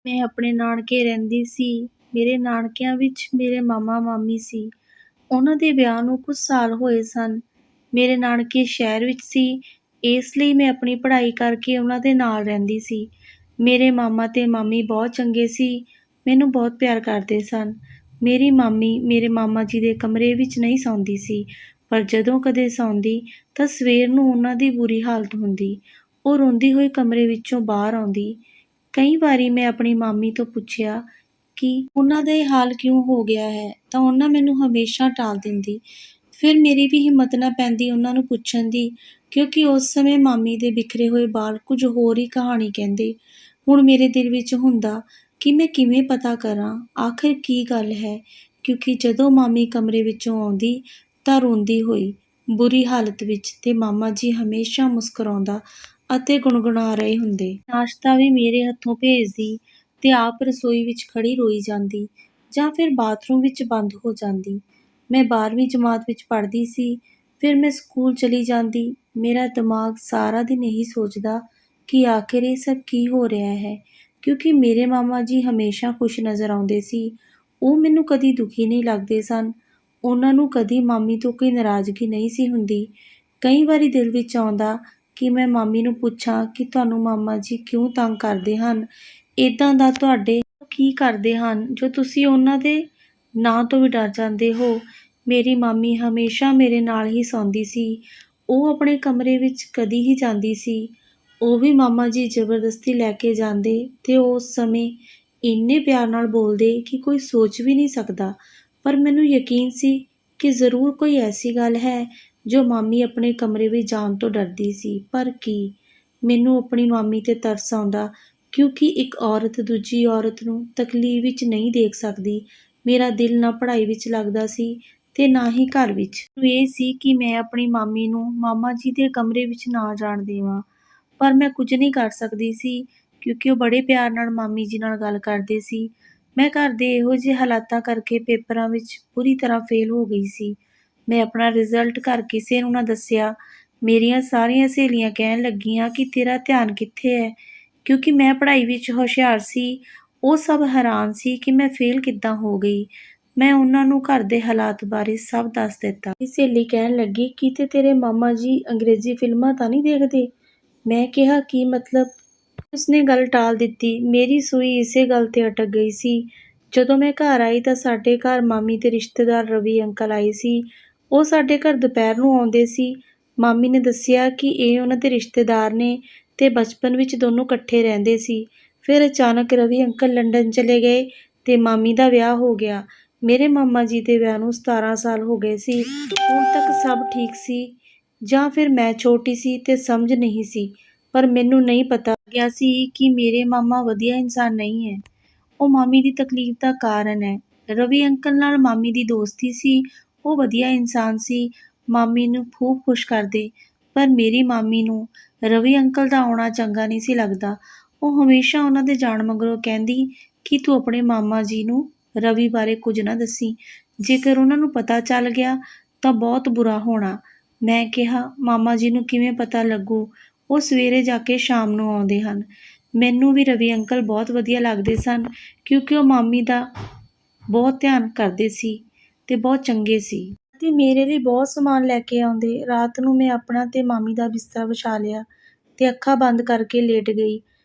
ਮੈਂ ਆਪਣੇ ਨਾਨਕੇ ਰਹਿੰਦੀ ਸੀ। ਮੇਰੇ ਨਾਨਕਿਆਂ ਵਿੱਚ ਮੇਰੇ ਮਾਮਾ-ਮਾਮੀ ਸੀ। ਉਹਨਾਂ ਦੇ ਵਿਆਹ ਨੂੰ ਕੁਝ ਸਾਲ ਹੋਏ ਸਨ। ਮੇਰੇ ਨਾਨਕੇ ਸ਼ਹਿਰ ਵਿੱਚ ਸੀ, ਇਸ ਲਈ ਮੈਂ ਆਪਣੀ ਪੜ੍ਹਾਈ ਕਰਕੇ ਉਹਨਾਂ ਦੇ ਨਾਲ ਰਹਿੰਦੀ ਸੀ। ਮੇਰੇ ਮਾਮਾ ਤੇ ਮਾਮੀ ਬਹੁਤ ਚੰਗੇ ਸੀ, ਮੈਨੂੰ ਬਹੁਤ ਪਿਆਰ ਕਰਦੇ ਸਨ। ਮੇਰੀ ਮਾਮੀ ਮੇਰੇ ਮਾਮਾ ਜੀ ਦੇ ਕਮਰੇ ਵਿੱਚ ਨਹੀਂ ਸੌਂਦੀ ਸੀ, ਪਰ ਜਦੋਂ ਕਦੇ ਸੌਂਦੀ ਤਾਂ ਸਵੇਰ ਨੂੰ ਉਹਨਾਂ ਦੀ ਬੁਰੀ ਹਾਲਤ ਹੁੰਦੀ। ਉਹ ਰੋਂਦੀ ਹੋਈ ਕਮਰੇ ਵਿੱਚੋਂ ਬਾਹਰ ਆਉਂਦੀ। ਕਈ ਵਾਰੀ ਮੈਂ ਆਪਣੀ ਮਾਮੀ ਤੋਂ ਪੁੱਛਿਆ ਕਿ ਉਹਨਾਂ ਦਾ ਇਹ ਹਾਲ ਕਿਉਂ ਹੋ ਗਿਆ ਹੈ, ਤਾਂ ਉਹਨਾਂ ਮੈਨੂੰ ਹਮੇਸ਼ਾ ਟਾਲ ਦਿੰਦੀ। ਫਿਰ ਮੇਰੀ ਵੀ ਹਿੰਮਤ ਨਾ ਪੈਂਦੀ ਉਹਨਾਂ ਨੂੰ ਪੁੱਛਣ ਦੀ, ਕਿਉਂਕਿ ਉਸ ਸਮੇਂ ਮਾਮੀ ਦੇ ਬਿਖਰੇ ਹੋਏ ਬਾਲ ਕੁਝ ਹੋਰ ਹੀ ਕਹਾਣੀ ਕਹਿੰਦੇ। ਹੁਣ ਮੇਰੇ ਦਿਲ ਵਿੱਚ ਹੁੰਦਾ ਕਿ ਮੈਂ ਕਿਵੇਂ ਪਤਾ ਕਰਾਂ ਆਖਿਰ ਕੀ ਗੱਲ ਹੈ, ਕਿਉਂਕਿ ਜਦੋਂ ਮਾਮੀ ਕਮਰੇ ਵਿੱਚੋਂ ਆਉਂਦੀ ਤਾਂ ਰੋਂਦੀ ਹੋਈ, ਬੁਰੀ ਹਾਲਤ ਵਿੱਚ, ਤੇ ਮਾਮਾ ਜੀ ਹਮੇਸ਼ਾ ਮੁਸਕਰਾਉਂਦਾ ਅਤੇ ਗੁਣਗੁਣਾ ਰਹੇ ਹੁੰਦੇ। ਨਾਸ਼ਤਾ ਵੀ ਮੇਰੇ ਹੱਥੋਂ ਭੇਜਦੀ ਤੇ ਆਪ ਰਸੋਈ ਵਿੱਚ ਖੜੀ ਰੋਈ ਜਾਂਦੀ, ਜਾਂ ਫਿਰ ਬਾਥਰੂਮ ਵਿੱਚ ਬੰਦ ਹੋ ਜਾਂਦੀ। ਮੈਂ 12ਵੀਂ ਜਮਾਤ ਵਿੱਚ ਪੜ੍ਹਦੀ ਸੀ। ਫਿਰ ਮੈਂ ਸਕੂਲ ਚਲੀ ਜਾਂਦੀ। ਮੇਰਾ ਦਿਮਾਗ ਸਾਰਾ ਦਿਨ ਇਹੀ ਸੋਚਦਾ ਕਿ ਆਖਿਰ ਇਹ ਸਭ ਕੀ ਹੋ ਰਿਹਾ ਹੈ, ਕਿਉਂਕਿ ਮੇਰੇ ਮਾਮਾ ਜੀ ਹਮੇਸ਼ਾ ਖੁਸ਼ ਨਜ਼ਰ ਆਉਂਦੇ ਸੀ। ਉਹ ਮੈਨੂੰ ਕਦੀ ਦੁਖੀ ਨਹੀਂ ਲੱਗਦੇ ਸਨ। ਉਹਨਾਂ ਨੂੰ ਕਦੀ ਮਾਮੀ ਤੋਂ ਕੋਈ ਨਾਰਾਜ਼ਗੀ ਨਹੀਂ ਸੀ ਹੁੰਦੀ। ਕਈ ਵਾਰੀ ਦਿਲ ਵਿੱਚ ਆਉਂਦਾ ਕਿ ਮੈਂ ਮਾਮੀ ਨੂੰ ਪੁੱਛਾਂ ਕਿ ਤੁਹਾਨੂੰ ਮਾਮਾ ਜੀ ਕਿਉਂ ਤੰਗ ਕਰਦੇ ਹਨ, ਇੱਦਾਂ ਦਾ ਤੁਹਾਡੇ ਕੀ ਕਰਦੇ ਹਨ ਜੋ ਤੁਸੀਂ ਉਹਨਾਂ ਦੇ ਨਾਂ ਤੋਂ ਵੀ ਡਰ ਜਾਂਦੇ ਹੋ। ਮੇਰੀ ਮਾਮੀ ਹਮੇਸ਼ਾ ਮੇਰੇ ਨਾਲ ਹੀ ਸੌਂਦੀ ਸੀ। ਉਹ ਆਪਣੇ ਕਮਰੇ ਵਿੱਚ ਕਦੀ ਹੀ ਜਾਂਦੀ ਸੀ। ਉਹ ਵੀ ਮਾਮਾ ਜੀ ਜ਼ਬਰਦਸਤੀ ਲੈ ਕੇ ਜਾਂਦੇ ਤੇ ਉਸ ਸਮੇਂ ਇੰਨੇ ਪਿਆਰ ਨਾਲ ਬੋਲਦੇ ਕਿ ਕੋਈ ਸੋਚ ਵੀ ਨਹੀਂ ਸਕਦਾ। ਪਰ ਮੈਨੂੰ ਯਕੀਨ ਸੀ ਕਿ ਜ਼ਰੂਰ ਕੋਈ ਐਸੀ ਗੱਲ ਹੈ ਜੋ ਮਾਮੀ ਆਪਣੇ ਕਮਰੇ ਵਿੱਚ ਜਾਣ ਤੋਂ ਡਰਦੀ ਸੀ। ਪਰ ਕੀ? ਮੈਨੂੰ ਆਪਣੀ ਮਾਮੀ 'ਤੇ ਤਰਸ ਆਉਂਦਾ, ਕਿਉਂਕਿ ਇੱਕ ਔਰਤ ਦੂਜੀ ਔਰਤ ਨੂੰ ਤਕਲੀਫ ਵਿੱਚ ਨਹੀਂ ਦੇਖ ਸਕਦੀ। ਮੇਰਾ ਦਿਲ ਨਾ ਪੜ੍ਹਾਈ ਵਿੱਚ ਲੱਗਦਾ ਸੀ ਤੇ ਨਾ ਹੀ ਘਰ ਵਿੱਚ। ਮੈਨੂੰ ਇਹ ਸੀ ਕਿ ਮੈਂ ਆਪਣੀ ਮਾਮੀ ਨੂੰ ਮਾਮਾ ਜੀ ਦੇ ਕਮਰੇ ਵਿੱਚ ਨਾ ਜਾਣ ਦੇਵਾਂ, ਪਰ ਮੈਂ ਕੁਝ ਨਹੀਂ ਕਰ ਸਕਦੀ ਸੀ, ਕਿਉਂਕਿ ਉਹ ਬੜੇ ਪਿਆਰ ਨਾਲ ਮਾਮੀ ਜੀ ਨਾਲ ਗੱਲ ਕਰਦੇ ਸੀ। ਮੈਂ ਘਰ ਦੇ ਇਹੋ ਜਿਹੇ ਹਾਲਾਤਾਂ ਕਰਕੇ ਪੇਪਰਾਂ ਵਿੱਚ ਬੁਰੀ ਤਰ੍ਹਾਂ ਫੇਲ ਹੋ ਗਈ ਸੀ। ਮੈਂ ਆਪਣਾ ਰਿਜ਼ਲਟ ਘਰ ਕਿਸੇ ਨੂੰ ਨਾ ਦੱਸਿਆ। ਮੇਰੀਆਂ ਸਾਰੀਆਂ ਸਹੇਲੀਆਂ ਕਹਿਣ ਲੱਗੀਆਂ ਕਿ ਤੇਰਾ ਧਿਆਨ ਕਿੱਥੇ ਹੈ, ਕਿਉਂਕਿ ਮੈਂ ਪੜ੍ਹਾਈ ਵਿੱਚ ਹੁਸ਼ਿਆਰ ਸੀ। ਉਹ ਸਭ ਹੈਰਾਨ ਸੀ ਕਿ ਮੈਂ ਫੇਲ ਕਿੱਦਾਂ ਹੋ ਗਈ। ਮੈਂ ਉਹਨਾਂ ਨੂੰ ਘਰ ਦੇ ਹਾਲਾਤ ਬਾਰੇ ਸਭ ਦੱਸ ਦਿੱਤਾ। ਮੇਰੀ ਸਹੇਲੀ ਕਹਿਣ ਲੱਗੀ, ਕਿਤੇ ਤੇਰੇ ਮਾਮਾ ਜੀ ਅੰਗਰੇਜ਼ੀ ਫਿਲਮਾਂ ਤਾਂ ਨਹੀਂ ਦੇਖਦੇ? ਮੈਂ ਕਿਹਾ, ਕੀ ਮਤਲਬ? ਉਸਨੇ ਗੱਲ ਟਾਲ ਦਿੱਤੀ। ਮੇਰੀ ਸੂਈ ਇਸੇ ਗੱਲ 'ਤੇ ਅਟਕ ਗਈ ਸੀ। ਜਦੋਂ ਮੈਂ ਘਰ ਆਈ ਤਾਂ ਸਾਡੇ ਘਰ ਮਾਮੀ ਦੇ ਰਿਸ਼ਤੇਦਾਰ ਰਵੀ ਅੰਕਲ ਆਏ ਸੀ। ਉਹ ਸਾਡੇ ਘਰ ਦੁਪਹਿਰ ਨੂੰ ਆਉਂਦੇ ਸੀ। ਮਾਮੀ ਨੇ ਦੱਸਿਆ ਕਿ ਇਹ ਉਹਨਾਂ ਦੇ ਰਿਸ਼ਤੇਦਾਰ ਨੇ ਤੇ ਬਚਪਨ ਵਿੱਚ ਦੋਨੋਂ ਇਕੱਠੇ ਰਹਿੰਦੇ ਸੀ। ਫਿਰ ਅਚਾਨਕ ਰਵੀ ਅੰਕਲ ਲੰਡਨ ਚਲੇ ਗਏ ਤੇ ਮਾਮੀ ਦਾ ਵਿਆਹ ਹੋ ਗਿਆ। ਮੇਰੇ ਮਾਮਾ ਜੀ ਦੇ ਵਿਆਹ ਨੂੰ 17 ਸਾਲ ਹੋ ਗਏ ਸੀ। ਹੁਣ ਤੱਕ ਸਭ ਠੀਕ ਸੀ, ਜਾਂ ਫਿਰ ਮੈਂ ਛੋਟੀ ਸੀ ਤੇ ਸਮਝ ਨਹੀਂ ਸੀ, ਪਰ ਮੈਨੂੰ ਨਹੀਂ ਪਤਾ ਲੱਗਿਆ ਸੀ ਕਿ ਮੇਰੇ ਮਾਮਾ ਵਧੀਆ ਇਨਸਾਨ ਨਹੀਂ ਹੈ। ਉਹ ਮਾਮੀ ਦੀ ਤਕਲੀਫ ਦਾ ਕਾਰਨ ਹੈ। ਰਵੀ ਅੰਕਲ ਨਾਲ ਮਾਮੀ ਦੀ ਦੋਸਤੀ ਸੀ। ਉਹ ਵਧੀਆ ਇਨਸਾਨ ਸੀ, ਮਾਮੀ ਨੂੰ ਖੂਬ ਖੁਸ਼ ਕਰਦੇ, ਪਰ ਮੇਰੀ ਮਾਮੀ ਨੂੰ ਰਵੀ ਅੰਕਲ ਦਾ ਆਉਣਾ ਚੰਗਾ ਨਹੀਂ ਸੀ ਲੱਗਦਾ। ਉਹ ਹਮੇਸ਼ਾ ਉਹਨਾਂ ਦੇ ਜਾਣ ਮਗਰੋਂ ਕਹਿੰਦੀ ਕਿ ਤੂੰ ਆਪਣੇ ਮਾਮਾ ਜੀ ਨੂੰ ਰਵੀ ਬਾਰੇ ਕੁਝ ਨਾ ਦੱਸੀ, ਜੇਕਰ ਉਹਨਾਂ ਨੂੰ ਪਤਾ ਚੱਲ ਗਿਆ ਤਾਂ ਬਹੁਤ ਬੁਰਾ ਹੋਣਾ। ਮੈਂ ਕਿਹਾ, ਮਾਮਾ ਜੀ ਨੂੰ ਕਿਵੇਂ ਪਤਾ ਲੱਗੂ? ਉਹ ਸਵੇਰੇ ਜਾ ਕੇ ਸ਼ਾਮ ਨੂੰ ਆਉਂਦੇ ਹਨ। ਮੈਨੂੰ ਵੀ ਰਵੀ ਅੰਕਲ ਬਹੁਤ ਵਧੀਆ ਲੱਗਦੇ ਸਨ, ਕਿਉਂਕਿ ਉਹ ਮਾਮੀ ਦਾ ਬਹੁਤ ਧਿਆਨ ਕਰਦੇ ਸੀ ਤੇ ਬਹੁਤ ਚੰਗੇ ਸੀ ਅਤੇ ਮੇਰੇ ਲਈ ਬਹੁਤ ਸਮਾਨ ਲੈ ਕੇ ਆਉਂਦੇ। ਰਾਤ ਨੂੰ ਮੈਂ ਆਪਣਾ ਤੇ ਮਾਮੀ ਦਾ ਬਿਸਤਰਾ ਵਿਛਾ ਲਿਆ ਤੇ ਅੱਖਾਂ ਬੰਦ ਕਰਕੇ ਲੇਟ ਗਈ।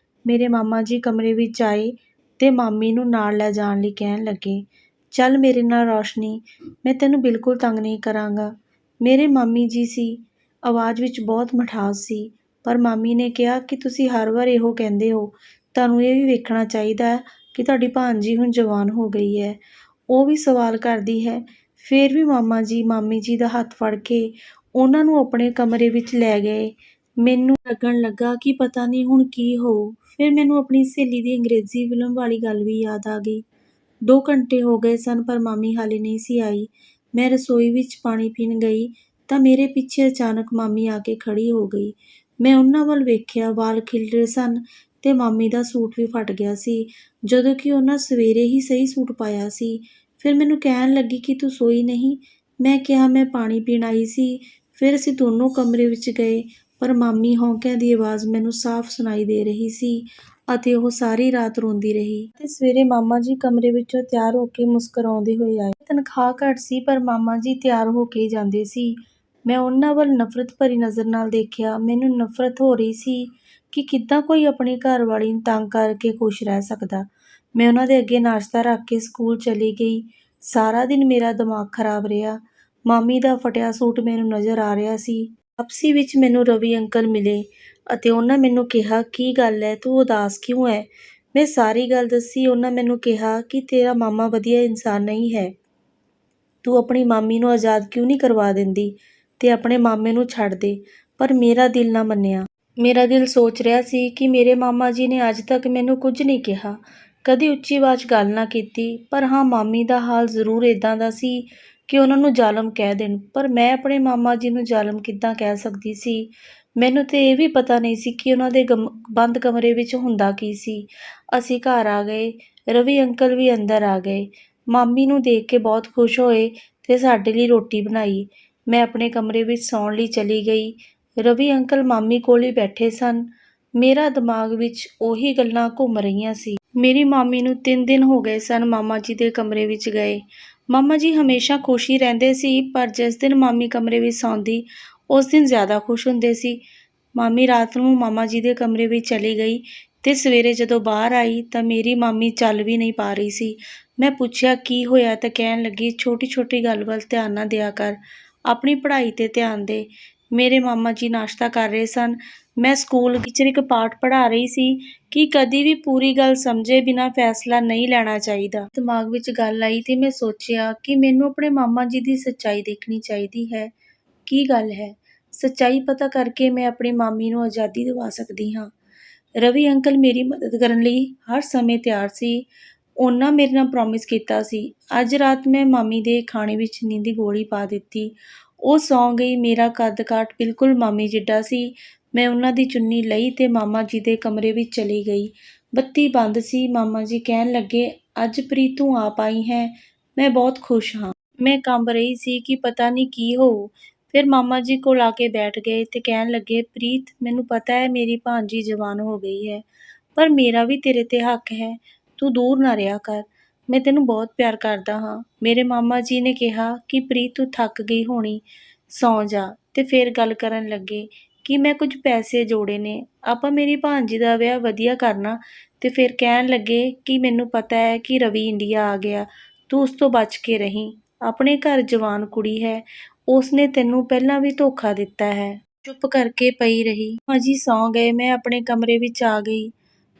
ਮੇਰੇ ਮਾਮਾ ਜੀ ਕਮਰੇ ਵਿੱਚ ਆਏ ਤੇ ਮਾਮੀ ਨੂੰ ਨਾਲ ਲੈ ਜਾਣ ਲਈ ਕਹਿਣ ਲੱਗੇ, ਚੱਲ ਮੇਰੇ ਨਾਲ ਰੌਸ਼ਨੀ, ਮੈਂ ਤੈਨੂੰ ਬਿਲਕੁਲ ਤੰਗ ਨਹੀਂ ਕਰਾਂਗਾ। ਮੇਰੇ ਮਾਮੀ ਜੀ ਸੀ। ਆਵਾਜ਼ ਵਿੱਚ ਬਹੁਤ ਮਿਠਾਸ ਸੀ, ਪਰ ਮਾਮੀ ਨੇ ਕਿਹਾ ਕਿ ਤੁਸੀਂ ਹਰ ਵਾਰ ਇਹੋ ਕਹਿੰਦੇ ਹੋ, ਤੁਹਾਨੂੰ ਇਹ ਵੀ ਵੇਖਣਾ ਚਾਹੀਦਾ ਹੈ ਕਿ ਤੁਹਾਡੀ ਭਾਣਜੀ ਹੁਣ ਜਵਾਨ ਹੋ ਗਈ ਹੈ। ਉਹ ਵੀ ਸਵਾਲ ਕਰਦੀ ਹੈ। ਫਿਰ ਵੀ ਮਾਮਾ ਜੀ ਮਾਮੀ ਜੀ ਦਾ ਹੱਥ ਫੜ ਕੇ ਉਹਨਾਂ ਨੂੰ ਆਪਣੇ ਕਮਰੇ ਵਿੱਚ ਲੈ ਗਏ। ਮੈਨੂੰ ਲੱਗਣ ਲੱਗਾ ਕਿ ਪਤਾ ਨਹੀਂ ਹੁਣ ਕੀ ਹੋਊ। ਫਿਰ ਮੈਨੂੰ ਆਪਣੀ ਸਹੇਲੀ ਦੀ ਅੰਗਰੇਜ਼ੀ ਫਿਲਮ ਵਾਲੀ ਗੱਲ ਵੀ ਯਾਦ ਆ ਗਈ। 2 ਘੰਟੇ ਹੋ ਗਏ ਸਨ, ਪਰ ਮਾਮੀ ਹਾਲੇ ਨਹੀਂ ਸੀ ਆਈ। ਮੈਂ ਰਸੋਈ ਵਿੱਚ ਪਾਣੀ ਪੀਣ ਗਈ ਤਾਂ ਮੇਰੇ ਪਿੱਛੇ ਅਚਾਨਕ ਮਾਮੀ ਆ ਕੇ ਖੜੀ ਹੋ ਗਈ। ਮੈਂ ਉਹਨਾਂ ਵੱਲ ਵੇਖਿਆ। ਵਾਲ ਖਿਲ ਰਹੇ ਸਨ ਤੇ ਮਾਮੀ ਦਾ ਸੂਟ ਵੀ ਫਟ ਗਿਆ ਸੀ, ਜਦੋਂ ਕਿ ਉਹਨਾਂ ਸਵੇਰੇ ਹੀ ਸਹੀ ਸੂਟ ਪਾਇਆ ਸੀ। ਫਿਰ ਮੈਨੂੰ ਕਹਿਣ ਲੱਗੀ ਕਿ ਤੂੰ ਸੋਈ ਨਹੀਂ? ਮੈਂ ਕਿਹਾ, ਮੈਂ ਪਾਣੀ ਪੀਣ ਆਈ ਸੀ। ਫਿਰ ਅਸੀਂ ਦੋਨੋਂ ਕਮਰੇ ਵਿੱਚ ਗਏ, ਪਰ ਮਾਮੀ ਹੌਂਕਿਆਂ ਦੀ ਆਵਾਜ਼ ਮੈਨੂੰ ਸਾਫ਼ ਸੁਣਾਈ ਦੇ ਰਹੀ ਸੀ। ਅਤੇ ਉਹ ਸਾਰੀ ਰਾਤ ਰੋਂਦੀ ਰਹੀ। ਤੇ ਸਵੇਰੇ ਮਾਮਾ ਜੀ ਕਮਰੇ ਵਿੱਚੋਂ ਤਿਆਰ ਹੋ ਕੇ ਮੁਸਕਰਾਉਂਦੇ ਹੋਏ ਆਏ। ਤਨਖਾਹ ਘੱਟ ਸੀ ਪਰ ਮਾਮਾ ਜੀ ਤਿਆਰ ਹੋ ਕੇ ਹੀ ਜਾਂਦੇ ਸੀ। ਮੈਂ ਉਹਨਾਂ ਵੱਲ ਨਫ਼ਰਤ ਭਰੀ ਨਜ਼ਰ ਨਾਲ ਦੇਖਿਆ। ਮੈਨੂੰ ਨਫ਼ਰਤ ਹੋ ਰਹੀ ਸੀ ਕਿ ਕਿੱਦਾਂ ਕੋਈ ਆਪਣੀ ਘਰਵਾਲੀ ਨੂੰ ਤੰਗ ਕਰਕੇ ਖੁਸ਼ ਰਹਿ ਸਕਦਾ। ਮੈਂ ਉਹਨਾਂ ਦੇ ਅੱਗੇ ਨਾਸ਼ਤਾ ਰੱਖ ਕੇ ਸਕੂਲ ਚਲੀ ਗਈ। ਸਾਰਾ ਦਿਨ ਮੇਰਾ ਦਿਮਾਗ ਖਰਾਬ ਰਿਹਾ। ਮਾਮੀ ਦਾ ਫਟਿਆ ਸੂਟ ਮੈਨੂੰ ਨਜ਼ਰ ਆ ਰਿਹਾ ਸੀ। ਵਾਪਸੀ ਵਿੱਚ ਮੈਨੂੰ ਰਵੀ ਅੰਕਲ ਮਿਲੇ ਅਤੇ ਉਹਨਾਂ ਮੈਨੂੰ ਕਿਹਾ, ਕੀ ਗੱਲ ਹੈ, ਤੂੰ ਉਦਾਸ ਕਿਉਂ ਹੈ? ਮੈਂ ਸਾਰੀ ਗੱਲ ਦੱਸੀ। ਉਹਨਾਂ ਮੈਨੂੰ ਕਿਹਾ ਕਿ ਤੇਰਾ ਮਾਮਾ ਵਧੀਆ ਇਨਸਾਨ ਨਹੀਂ ਹੈ। ਤੂੰ ਆਪਣੀ ਮਾਮੀ ਨੂੰ ਆਜ਼ਾਦ ਕਿਉਂ ਨਹੀਂ ਕਰਵਾ ਦਿੰਦੀ ਤੇ ਆਪਣੇ ਮਾਮੇ ਨੂੰ ਛੱਡ ਦੇ। ਪਰ ਮੇਰਾ ਦਿਲ ਨਾ ਮੰਨਿਆ। ਮੇਰਾ ਦਿਲ ਸੋਚ ਰਿਹਾ ਸੀ ਕਿ ਮੇਰੇ ਮਾਮਾ ਜੀ ਨੇ ਅੱਜ ਤੱਕ ਮੈਨੂੰ ਕੁਝ ਨਹੀਂ ਕਿਹਾ, ਕਦੀ ਉੱਚੀ ਆਵਾਜ਼ ਗੱਲ ਨਾ ਕੀਤੀ। ਪਰ ਹਾਂ, ਮਾਮੀ ਦਾ ਹਾਲ ਜ਼ਰੂਰ ਇੱਦਾਂ ਦਾ ਸੀ ਕਿ ਉਹਨਾਂ ਨੂੰ ਜ਼ਾਲਮ ਕਹਿ ਦੇਣ। ਪਰ ਮੈਂ ਆਪਣੇ ਮਾਮਾ ਜੀ ਨੂੰ ਜ਼ਾਲਮ ਕਿੱਦਾਂ ਕਹਿ ਸਕਦੀ ਸੀ? ਮੈਨੂੰ ਤੇ ਇਹ ਵੀ ਪਤਾ ਨਹੀਂ ਸੀ ਕਿ ਉਹਨਾਂ ਦੇ ਬੰਦ ਕਮਰੇ ਵਿੱਚ ਹੁੰਦਾ ਕੀ ਸੀ। ਅਸੀਂ ਘਰ ਆ ਗਏ। ਰਵੀ ਅੰਕਲ ਵੀ ਅੰਦਰ ਆ ਗਏ। ਮਾਮੀ ਨੂੰ ਦੇਖ ਕੇ ਬਹੁਤ ਖੁਸ਼ ਹੋਏ ਤੇ ਸਾਡੇ ਲਈ ਰੋਟੀ ਬਣਾਈ। ਮੈਂ ਆਪਣੇ ਕਮਰੇ ਵਿੱਚ ਸੌਣ ਲਈ ਚਲੀ ਗਈ। ਰਵੀ ਅੰਕਲ ਮਾਮੀ ਕੋਲ ਹੀ ਬੈਠੇ ਸਨ। ਮੇਰਾ ਦਿਮਾਗ ਵਿੱਚ ਉਹੀ ਗੱਲਾਂ ਘੁੰਮ ਰਹੀਆਂ ਸੀ। ਮੇਰੀ ਮਾਮੀ ਨੂੰ 3 ਦਿਨ ਹੋ ਗਏ ਸਨ ਮਾਮਾ ਜੀ ਦੇ ਕਮਰੇ ਵਿੱਚ ਗਏ। ਮਾਮਾ ਜੀ ਹਮੇਸ਼ਾ ਖੁਸ਼ ਹੀ ਰਹਿੰਦੇ ਸੀ, ਪਰ ਜਿਸ ਦਿਨ ਮਾਮੀ ਕਮਰੇ ਵਿੱਚ ਸੌਂਦੀ ਉਸ ਦਿਨ ਜ਼ਿਆਦਾ ਖੁਸ਼ ਹੁੰਦੇ ਸੀ। ਮਾਮੀ ਰਾਤ ਨੂੰ ਮਾਮਾ ਜੀ ਦੇ ਕਮਰੇ ਵਿੱਚ ਚਲੀ ਗਈ ਤੇ ਸਵੇਰੇ ਜਦੋਂ ਬਾਹਰ ਆਈ ਤਾਂ ਮੇਰੀ ਮਾਮੀ ਚੱਲ ਵੀ ਨਹੀਂ ਪਾ ਰਹੀ ਸੀ। ਮੈਂ ਪੁੱਛਿਆ ਕੀ ਹੋਇਆ ਤਾਂ ਕਹਿਣ ਲੱਗੀ, ਛੋਟੀ ਛੋਟੀ ਗੱਲ ਵੱਲ ਧਿਆਨ ਨਾ ਦਿਆ ਕਰ, ਆਪਣੀ ਪੜ੍ਹਾਈ 'ਤੇ ਧਿਆਨ ਦੇ। ਮੇਰੇ ਮਾਮਾ ਜੀ ਨਾਸ਼ਤਾ ਕਰ ਰਹੇ ਸਨ। ਮੈਂ ਸਕੂਲ ਵਿੱਚ ਇੱਕ ਪਾਠ ਪੜ੍ਹਾ ਰਹੀ ਸੀ ਕਿ ਕਦੀ ਵੀ ਪੂਰੀ ਗੱਲ ਸਮਝੇ ਬਿਨਾਂ ਫੈਸਲਾ ਨਹੀਂ ਲੈਣਾ ਚਾਹੀਦਾ। ਦਿਮਾਗ ਵਿੱਚ ਗੱਲ ਆਈ ਤੇ ਮੈਂ ਸੋਚਿਆ ਕਿ ਮੈਨੂੰ ਆਪਣੇ ਮਾਮਾ ਜੀ ਦੀ ਸੱਚਾਈ ਦੇਖਣੀ ਚਾਹੀਦੀ ਹੈ। ਕੀ ਗੱਲ ਹੈ? ਸੱਚਾਈ ਪਤਾ ਕਰਕੇ ਮੈਂ ਆਪਣੀ ਮਾਮੀ ਨੂੰ ਆਜ਼ਾਦੀ ਦਿਵਾ ਸਕਦੀ ਹਾਂ। ਰਵੀ ਅੰਕਲ ਮੇਰੀ ਮਦਦ ਕਰਨ ਲਈ ਹਰ ਸਮੇਂ ਤਿਆਰ ਸੀ। ਉਹਨਾਂ ਮੇਰੇ ਨਾਲ ਪ੍ਰੋਮਿਸ ਕੀਤਾ ਸੀ। ਅੱਜ ਰਾਤ ਮੈਂ ਮਾਮੀ ਦੇ ਖਾਣੇ ਵਿੱਚ ਨੀਂਦ ਦੀ ਗੋਲੀ ਪਾ ਦਿੱਤੀ। ਉਹ ਸੌਂ ਗਈ। ਮੇਰਾ ਕੱਦ-ਕਾਠ ਬਿਲਕੁਲ ਮਾਮੀ ਜਿੱਡਾ ਸੀ। ਮੈਂ ਉਹਨਾਂ ਦੀ ਚੁੰਨੀ ਲਈ ਤੇ ਮਾਮਾ ਜੀ ਦੇ ਕਮਰੇ ਵਿੱਚ ਚਲੀ ਗਈ। ਬੱਤੀ ਬੰਦ ਸੀ। ਮਾਮਾ ਜੀ ਕਹਿਣ ਲੱਗੇ, ਅੱਜ ਪ੍ਰੀਤ ਤੂੰ ਆਪ ਆਈ ਹੈ, ਮੈਂ ਬਹੁਤ ਖੁਸ਼ ਹਾਂ। ਮੈਂ ਕੰਬ ਰਹੀ ਸੀ ਕਿ ਪਤਾ ਨਹੀਂ ਕੀ ਹੋਊ। ਫਿਰ ਮਾਮਾ ਜੀ ਕੋਲ ਆ ਕੇ ਬੈਠ ਗਏ ਤੇ ਕਹਿਣ ਲੱਗੇ, ਪ੍ਰੀਤ ਮੈਨੂੰ ਪਤਾ ਹੈ ਮੇਰੀ ਭਾਂਜੀ ਜਵਾਨ ਹੋ ਗਈ ਹੈ, ਪਰ ਮੇਰਾ ਵੀ ਤੇਰੇ ਤੇ ਹੱਕ ਹੈ। ਤੂੰ ਦੂਰ ਨਾ ਰਿਹਾ ਕਰ। ਮੈਂ ਤੈਨੂੰ ਬਹੁਤ ਪਿਆਰ ਕਰਦਾ ਹਾਂ। ਮੇਰੇ ਮਾਮਾ ਜੀ ਨੇ ਕਿਹਾ ਕਿ ਪ੍ਰੀਤ ਤੂੰ ਥੱਕ ਗਈ ਹੋਣੀ, ਸੌਂ ਜਾ। ਤੇ ਫਿਰ ਗੱਲ ਕਰਨ ਲੱਗੇ ਕਿ ਮੈਂ ਕੁਝ ਪੈਸੇ ਜੋੜੇ ਨੇ, ਆਪਾਂ ਮੇਰੀ ਭਾਂਜੀ ਦਾ ਵਿਆਹ ਵਧੀਆ ਕਰਨਾ। ਤੇ ਫਿਰ ਕਹਿਣ ਲੱਗੇ ਕਿ ਮੈਨੂੰ ਪਤਾ ਹੈ ਕਿ ਰਵੀ ਇੰਡੀਆ ਆ ਗਿਆ, ਤੂੰ ਉਸ ਤੋਂ ਬਚ ਕੇ ਰਹੀ। ਆਪਣੇ ਘਰ ਜਵਾਨ ਕੁੜੀ ਹੈ, ਉਸਨੇ ਤੈਨੂੰ ਪਹਿਲਾਂ ਵੀ ਧੋਖਾ ਦਿੱਤਾ ਹੈ। ਚੁੱਪ ਕਰਕੇ ਪਈ ਰਹੀ। ਮਾਮਾ ਜੀ ਸੌਂ ਗਏ। ਮੈਂ ਆਪਣੇ ਕਮਰੇ ਵਿੱਚ ਆ ਗਈ।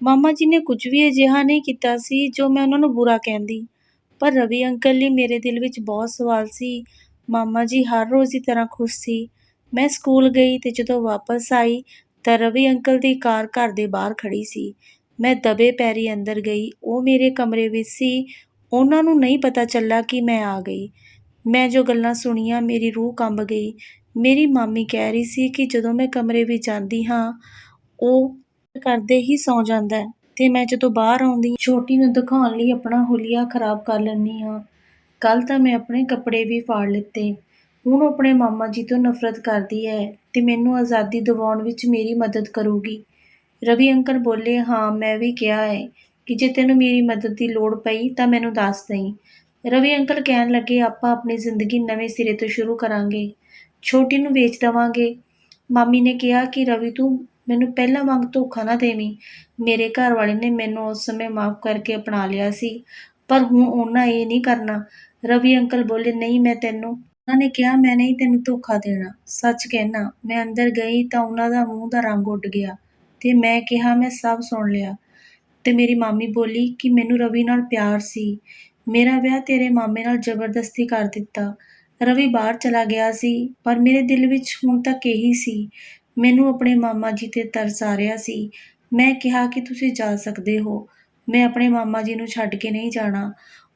ਮਾਮਾ ਜੀ ਨੇ ਕੁਝ ਵੀ ਅਜਿਹਾ ਨਹੀਂ ਕੀਤਾ ਸੀ ਜੋ ਮੈਂ ਉਹਨਾਂ ਨੂੰ ਬੁਰਾ ਕਹਿੰਦੀ। ਪਰ ਰਵੀ ਅੰਕਲ ਲਈ ਮੇਰੇ ਦਿਲ ਵਿੱਚ ਬਹੁਤ ਸਵਾਲ ਸੀ। ਮਾਮਾ ਜੀ ਹਰ ਰੋਜ਼ ਦੀ ਤਰ੍ਹਾਂ ਖੁਸ਼ ਸੀ। ਮੈਂ ਸਕੂਲ ਗਈ ਤੇ ਜਦੋਂ ਵਾਪਸ ਆਈ ਤਾਂ ਰਵੀ ਅੰਕਲ ਦੀ ਕਾਰ ਘਰ ਦੇ ਬਾਹਰ ਖੜੀ ਸੀ। ਮੈਂ ਦਬੇ ਪੈਰੀ ਅੰਦਰ ਗਈ। ਉਹ ਮੇਰੇ ਕਮਰੇ ਵਿੱਚ ਸੀ। ਉਹਨਾਂ ਨੂੰ ਨਹੀਂ ਪਤਾ ਚੱਲਾ ਕਿ ਮੈਂ ਆ ਗਈ। ਮੈਂ ਜੋ ਗੱਲਾਂ ਸੁਣੀਆਂ, ਮੇਰੀ ਰੂਹ ਕੰਬ ਗਈ। ਮੇਰੀ ਮਾਮੀ ਕਹਿ ਰਹੀ ਸੀ ਕਿ ਜਦੋਂ ਮੈਂ ਕਮਰੇ ਵਿੱਚ ਜਾਂਦੀ ਹਾਂ, ਉਹ ਕਰਦੇ ਹੀ ਸੌਂ ਜਾਂਦਾ ਹੈ ਤੇ ਮੈਂ ਜਦੋਂ ਬਾਹਰ ਆਉਂਦੀ ਛੋਟੀ ਨੂੰ ਦਿਖਾਉਣ ਲਈ ਆਪਣਾ ਹੁਲੀਆ ਖਰਾਬ ਕਰ ਲੈਂਦੀ ਹਾਂ। ਕੱਲ੍ਹ ਤਾਂ ਮੈਂ ਆਪਣੇ ਕੱਪੜੇ ਵੀ ਫਾੜ ਲਿੱਤੇ। ਹੁਣ ਉਹ ਆਪਣੇ ਮਾਮਾ ਜੀ ਤੋਂ ਨਫ਼ਰਤ ਕਰਦੀ ਹੈ ਤੇ ਮੈਨੂੰ ਆਜ਼ਾਦੀ ਦਿਵਾਉਣ ਵਿੱਚ ਮੇਰੀ ਮਦਦ ਕਰੂਗੀ। ਰਵੀ ਅੰਕਲ ਬੋਲੇ, ਹਾਂ ਮੈਂ ਵੀ ਕਿਹਾ ਹੈ ਕਿ ਜੇ ਤੈਨੂੰ ਮੇਰੀ ਮਦਦ ਦੀ ਲੋੜ ਪਈ ਤਾਂ ਮੈਨੂੰ ਦੱਸ ਦੇਈਂ। ਰਵੀ ਅੰਕਲ ਕਹਿਣ ਲੱਗੇ, ਆਪਾਂ ਆਪਣੀ ਜ਼ਿੰਦਗੀ ਨਵੇਂ ਸਿਰੇ ਤੋਂ ਸ਼ੁਰੂ ਕਰਾਂਗੇ, ਛੋਟੀ ਨੂੰ ਵੇਚ ਦੇਵਾਂਗੇ। ਮਾਮੀ ਨੇ ਕਿਹਾ ਕਿ ਰਵੀ ਤੂੰ ਮੈਨੂੰ ਪਹਿਲਾਂ ਵਾਂਗ ਧੋਖਾ ਨਾ ਦੇਵੀਂ। ਮੇਰੇ ਘਰ ਵਾਲੇ ਨੇ ਮੈਨੂੰ ਉਸ ਸਮੇਂ ਮਾਫ਼ ਕਰਕੇ ਅਪਣਾ ਲਿਆ ਸੀ, ਪਰ ਹੁਣ ਉਹਨਾਂ ਇਹ ਨਹੀਂ ਕਰਨਾ। ਰਵੀ ਅੰਕਲ ਬੋਲੇ, ਨਹੀਂ ਮੈਂ ਤੈਨੂੰ, ਉਹਨਾਂ ਨੇ ਕਿਹਾ ਮੈਂ ਨਹੀਂ ਤੈਨੂੰ ਧੋਖਾ ਦੇਣਾ, ਸੱਚ ਕਹਿਣਾ। ਮੈਂ ਅੰਦਰ ਗਈ ਤਾਂ ਉਹਨਾਂ ਦਾ ਮੂੰਹ ਦਾ ਰੰਗ ਉੱਡ ਗਿਆ ਤੇ ਮੈਂ ਕਿਹਾ ਮੈਂ ਸਭ ਸੁਣ ਲਿਆ। ਤੇ ਮੇਰੀ ਮਾਮੀ ਬੋਲੀ ਕਿ ਮੈਨੂੰ ਰਵੀ ਨਾਲ ਪਿਆਰ ਸੀ, ਮੇਰਾ ਵਿਆਹ ਤੇਰੇ ਮਾਮੇ ਨਾਲ ਜ਼ਬਰਦਸਤੀ ਕਰ ਦਿੱਤਾ। ਰਵੀ ਬਾਹਰ ਚਲਾ ਗਿਆ ਸੀ, ਪਰ ਮੇਰੇ ਦਿਲ ਵਿੱਚ ਹੁਣ ਤੱਕ ਇਹੀ ਸੀ। ਮੈਨੂੰ ਆਪਣੇ ਮਾਮਾ ਜੀ ਤੇ ਤਰਸ ਆ ਰਿਹਾ ਸੀ। ਮੈਂ ਕਿਹਾ ਕਿ ਤੁਸੀਂ ਜਾ ਸਕਦੇ ਹੋ, ਮੈਂ ਆਪਣੇ ਮਾਮਾ ਜੀ ਨੂੰ ਛੱਡ ਕੇ ਨਹੀਂ ਜਾਣਾ।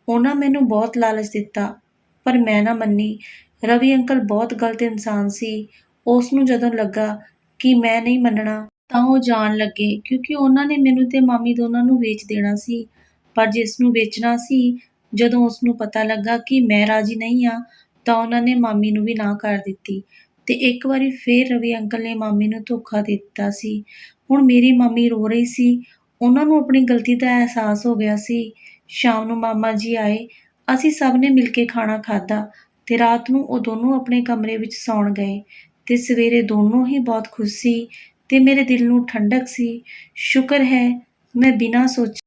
ਉਹਨਾਂ ਮੈਨੂੰ ਬਹੁਤ ਲਾਲਚ ਦਿੱਤਾ, ਪਰ ਮੈਂ ਨਾ ਮੰਨੀ। ਰਵੀ ਅੰਕਲ ਬਹੁਤ ਗਲਤ ਇਨਸਾਨ ਸੀ। ਉਸ ਨੂੰ ਜਦੋਂ ਲੱਗਾ ਕਿ ਮੈਂ ਨਹੀਂ ਮੰਨਣਾ ਤਾਂ ਉਹ ਜਾਣ ਲੱਗੇ, ਕਿਉਂਕਿ ਉਹਨਾਂ ਨੇ ਮੈਨੂੰ ਤੇ ਮਾਮੀ ਦੋਨਾਂ ਨੂੰ ਵੇਚ ਦੇਣਾ ਸੀ। ਪਰ ਜਿਸ ਨੂੰ ਵੇਚਣਾ ਸੀ, ਜਦੋਂ ਉਸ ਨੂੰ ਪਤਾ ਲੱਗਾ ਕਿ ਮੈਂ ਰਾਜੀ ਨਹੀਂ ਹਾਂ, ਤਾਂ ਉਹਨਾਂ ਨੇ ਮਾਮੀ ਨੂੰ ਵੀ ਨਾ ਕਰ ਦਿੱਤੀ। ਤੇ ਇੱਕ ਵਾਰੀ ਫੇਰ ਰਵੀ ਅੰਕਲ ਨੇ ਮਾਮੀ ਨੂੰ ਧੋਖਾ ਦੇ ਦਿੱਤਾ ਸੀ। ਹੁਣ ਮੇਰੀ ਮਾਮੀ ਰੋ ਰਹੀ ਸੀ। ਉਹਨਾਂ ਨੂੰ ਆਪਣੀ ਗਲਤੀ ਦਾ ਅਹਿਸਾਸ ਹੋ ਗਿਆ ਸੀ। ਸ਼ਾਮ ਨੂੰ ਮਾਮਾ ਜੀ ਆਏ। ਅਸੀਂ ਸਭ ਨੇ ਮਿਲ ਕੇ ਖਾਣਾ ਖਾਧਾ ਤੇ ਰਾਤ ਨੂੰ ਉਹ ਦੋਨੋਂ ਆਪਣੇ ਕਮਰੇ ਵਿੱਚ ਸੌਣ ਗਏ ਤੇ ਸਵੇਰੇ ਦੋਨੋਂ ਹੀ ਬਹੁਤ ਖੁਸ਼ ਸੀ ਤੇ ਮੇਰੇ ਦਿਲ ਨੂੰ ਠੰਡਕ ਸੀ। ਸ਼ੁਕਰ ਹੈ ਮੈਂ ਬਿਨਾਂ ਸੋਚੇ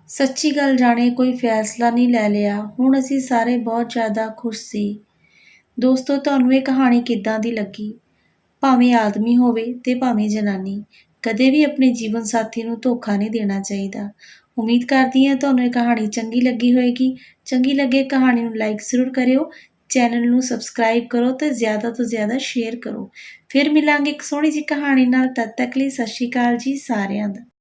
ਸੱਚੀ ਗੱਲ ਜਾਣੇ ਕੋਈ ਫੈਸਲਾ ਨਹੀਂ ਲੈ ਲਿਆ। ਹੁਣ ਅਸੀਂ ਸਾਰੇ ਬਹੁਤ ਜ਼ਿਆਦਾ ਖੁਸ਼ ਸੀ। ਦੋਸਤੋ, ਤੁਹਾਨੂੰ ਇਹ ਕਹਾਣੀ ਕਿੱਦਾਂ ਦੀ ਲੱਗੀ? ਭਾਵੇਂ ਆਦਮੀ ਹੋਵੇ ਤੇ ਭਾਵੇਂ ਜਨਾਨੀ, ਕਦੇ ਵੀ ਆਪਣੇ ਜੀਵਨ ਸਾਥੀ ਨੂੰ ਧੋਖਾ ਨਹੀਂ ਦੇਣਾ ਚਾਹੀਦਾ। ਉਮੀਦ ਕਰਦੀ ਹਾਂ ਤੁਹਾਨੂੰ ਇਹ ਕਹਾਣੀ ਚੰਗੀ ਲੱਗੀ ਹੋਏਗੀ। ਚੰਗੀ ਲੱਗੇ ਕਹਾਣੀ ਨੂੰ ਲਾਈਕ ਜ਼ਰੂਰ ਕਰਿਓ, ਚੈਨਲ ਨੂੰ ਸਬਸਕ੍ਰਾਈਬ ਕਰੋ ਤੇ ਜ਼ਿਆਦਾ ਤੋਂ ਜ਼ਿਆਦਾ ਸ਼ੇਅਰ ਕਰੋ। ਫਿਰ ਮਿਲਾਂਗੇ ਇੱਕ ਸੋਹਣੀ ਜਿਹੀ ਕਹਾਣੀ ਨਾਲ। ਤਦ ਤੱਕ ਲਈ ਸਤਿ ਸ਼੍ਰੀ ਅਕਾਲ ਜੀ ਸਾਰਿਆਂ ਦਾ।